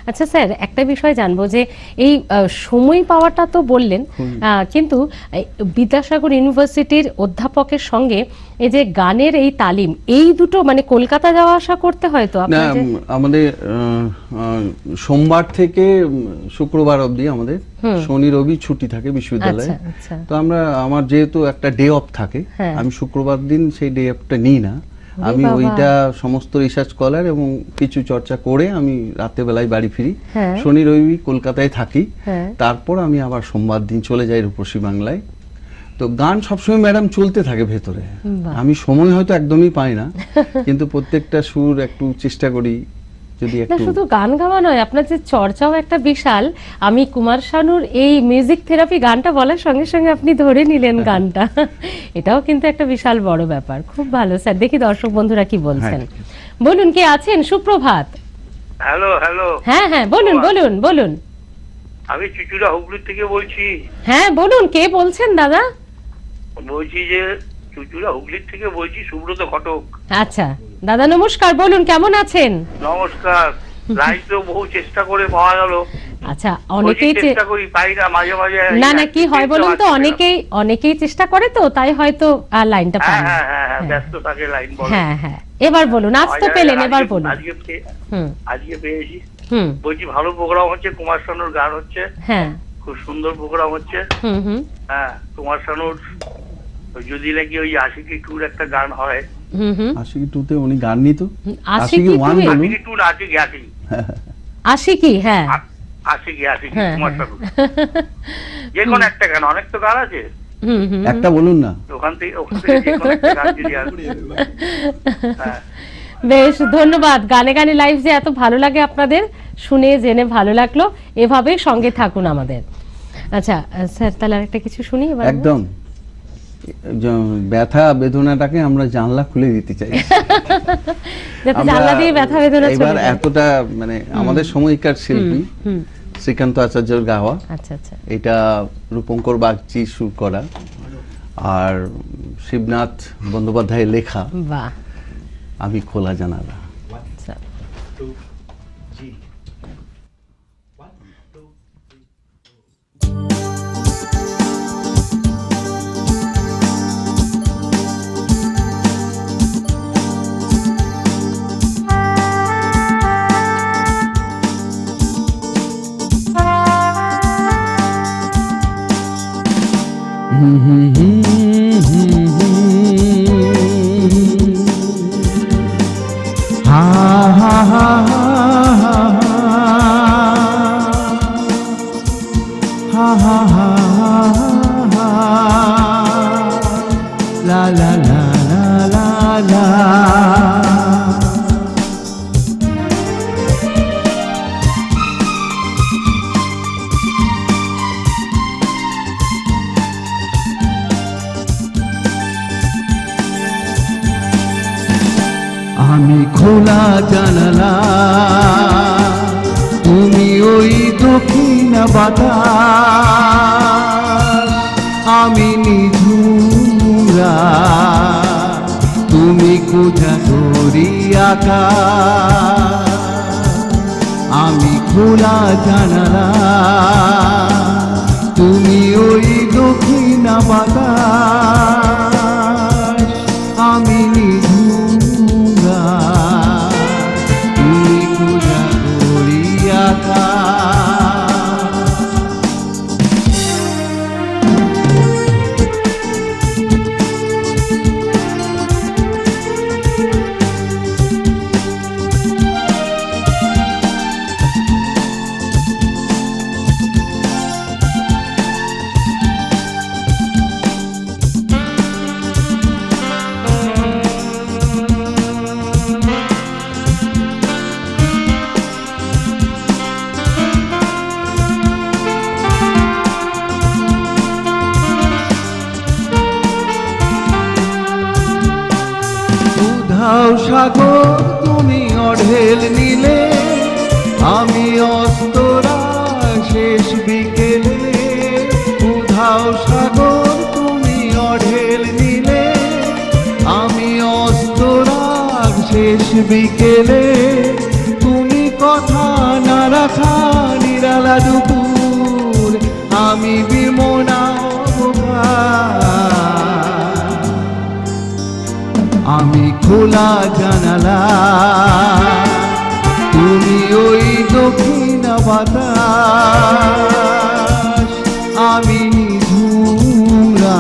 আচ্ছা স্যার, একটা বিষয় জানবো যে এই সময় পাওয়াটা তো বললেন, কিন্তু বিদ্যাসাগর ইউনিভার্সিটির অধ্যাপকের সঙ্গে এই যে গানের এই তালিম, এই দুটো মানে কলকাতা যাওয়া আসা করতে হয় তো না, আমাদের সোমবার থেকে শুক্রবার অবধি আমাদের, শনি রবি ছুটি থাকে বিশ্ববিদ্যালয়ে। তো আমার যেহেতু একটা ডে অফ থাকে, আমি শুক্রবার দিন সেই ডে অফটা নিই না। আমি ওইটা সমস্ত রিসার্চ স্কলার এবং কিছু চর্চা করে আমি রাতের বেলায় বাড়ি ফিরি। শনি রবি কলকাতায় থাকি, তারপর আমি আবার সোমবার দিন চলে যাই রূপসী বাংলায়। তো গান সবসময় ম্যাডাম চলতে থাকে ভেতরে, আমি সময় হয়তো একদমই পাই না, কিন্তু প্রত্যেকটা সুর একটু চেষ্টা করি। যদি একটু শুধু গান গাওয়া নয়, আপনার যে চর্চাও একটা বিশাল। আমি কুমার শানুর এই মিউজিক থেরাপি গানটা বলার সঙ্গে সঙ্গে আপনি ধরে নিলেন গানটা, এটাও কিন্তু একটা বিশাল বড় ব্যাপার। খুব ভালো স্যার, দেখি দর্শক বন্ধুরা কি বলছেন। বলুন, কে আছেন? সুপ্রভাত। Hello hello. হ্যাঁ হ্যাঁ, বলুন বলুন বলুন। আমি চুচুড়া হুগলি থেকে বলছি। হ্যাঁ বলুন, কে বলছেন দাদা? বলছি যে চুচুড়া হুগলি থেকে বলছি, সুব্রত ঘটক। আচ্ছা দাদা নমস্কার, বলুন কেমন আছেন? নমস্কার। লাইন তো বহু চেষ্টা করে পাওয়া গেল। আচ্ছা, অনেকেই চেষ্টা করি, পাই না, মাঝে মাঝে। না না, কি হয় বলুন তো, অনেকেই চেষ্টা করে তো, তাই হয়তো লাইনটা পায় না। হ্যাঁ, ব্যস্ত থাকে লাইন বলে। হ্যাঁ হ্যাঁ, এবার বলুন, আজ তো পেলেন, এবার বলুন। আজকে পেয়েছি। বলছি ভালো প্রোগ্রাম হচ্ছে, কুমার শানুর গান হচ্ছে। হ্যাঁ, খুব সুন্দর প্রোগ্রাম হচ্ছে। হ্যাঁ, কুমার শানুর যদি নাকি ওই আশিকি টুর একটা গান হয়। আশিকি টুতে উনি গান নি তো, আশিকি ওয়ান বলুন। আশিকি টু না, আশিকি, হ্যাঁ আশিকি কুমার শানুর যে কোনো একটা গান, অনেক তো গান আছে, একটা বলুন না। ওখান থেকে যে কোনো একটা গান যদি আসে। বেশ, ধন্যবাদ। গানে গানে লাইভ যে এত ভালো লাগে আপনাদের, শুনে জেনে ভালো লাগলো। এভাবেই সঙ্গে থাকুন আমাদের। আচ্ছা স্যার, তাহলে আরেকটা কিছু শুনি এবার। একদম ব্যথা বেদনাটাকে আমরা জানলা খুলে দিতে চাই, যাতে জানলা দিয়ে ব্যথা বেদনা চলে যায়। এবার এতটা মানে আমাদের সময়কার শিল্পী শ্রীকান্ত আচার্যের গাওয়া। আচ্ছা আচ্ছা, এটা রূপঙ্কর বাগচি সুর করা আর শিবনাথ বন্দ্যোপাধ্যায়ের লেখা। বাহ, আমি খোলা জানালা। আমি খোলা জানালা, তুমি ওই দক্ষিণ বাতাস, আমি নিঝুমরা, তুমি কোজাগরি আকাশ। আমি খোলা জানালা, তুমি ওই দক্ষিণ বাতাস, আমি নিঝুমরা, তুমি কোজাগরি আকাশ। সাগর তুমি অঢেল নিলে, আমি অস্তরা শেষ বিকেলে। উধাও সাগর তুমি অঢেল নিলে, আমি অস্তরা শেষ বিকেলে। তুমি কথা নাড়া শাখা নিরালা দুপুর আমি বিমনা আমি খোলা জানালা তুমি ওই দক্ষিণ বাতাস আমি নিঝুমরা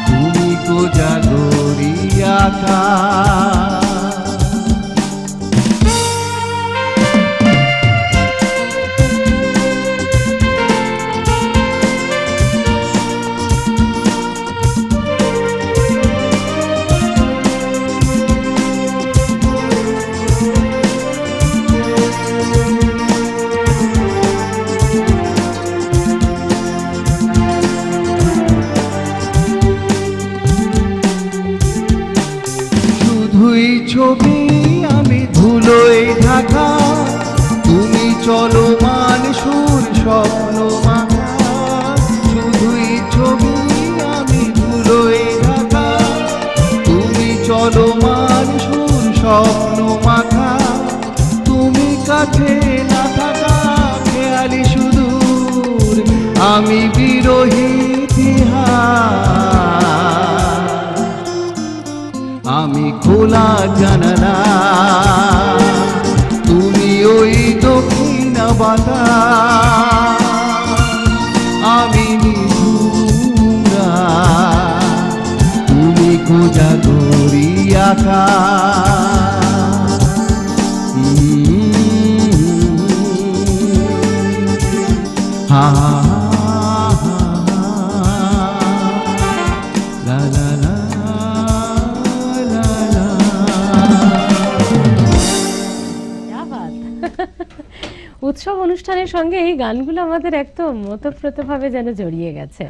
তুমি কোজাগরি আকাশ শুধুই ছবি আমি ধুলোয় ঢাকা তুমি চলমান সুর স্বপ্ন মাখা শুধুই ছবি আমি ধুলোয় ঢাকা তুমি চলমান সুর স্বপ্ন মাখা তুমি কাছে না থাকা খেয়ালি সুদূর আমি বিরহী ইতিহাস আমি খোলা জানালা তুমি ওই দক্ষিণ বাতাস আমি নিঝুমরা তুমি কোজাগরি আকাশ হা লা লা লা উৎসব অনুষ্ঠানের সঙ্গে এই গানগুলো আমাদের একদম ওতপ্রোতভাবে যেন জড়িয়ে গেছে।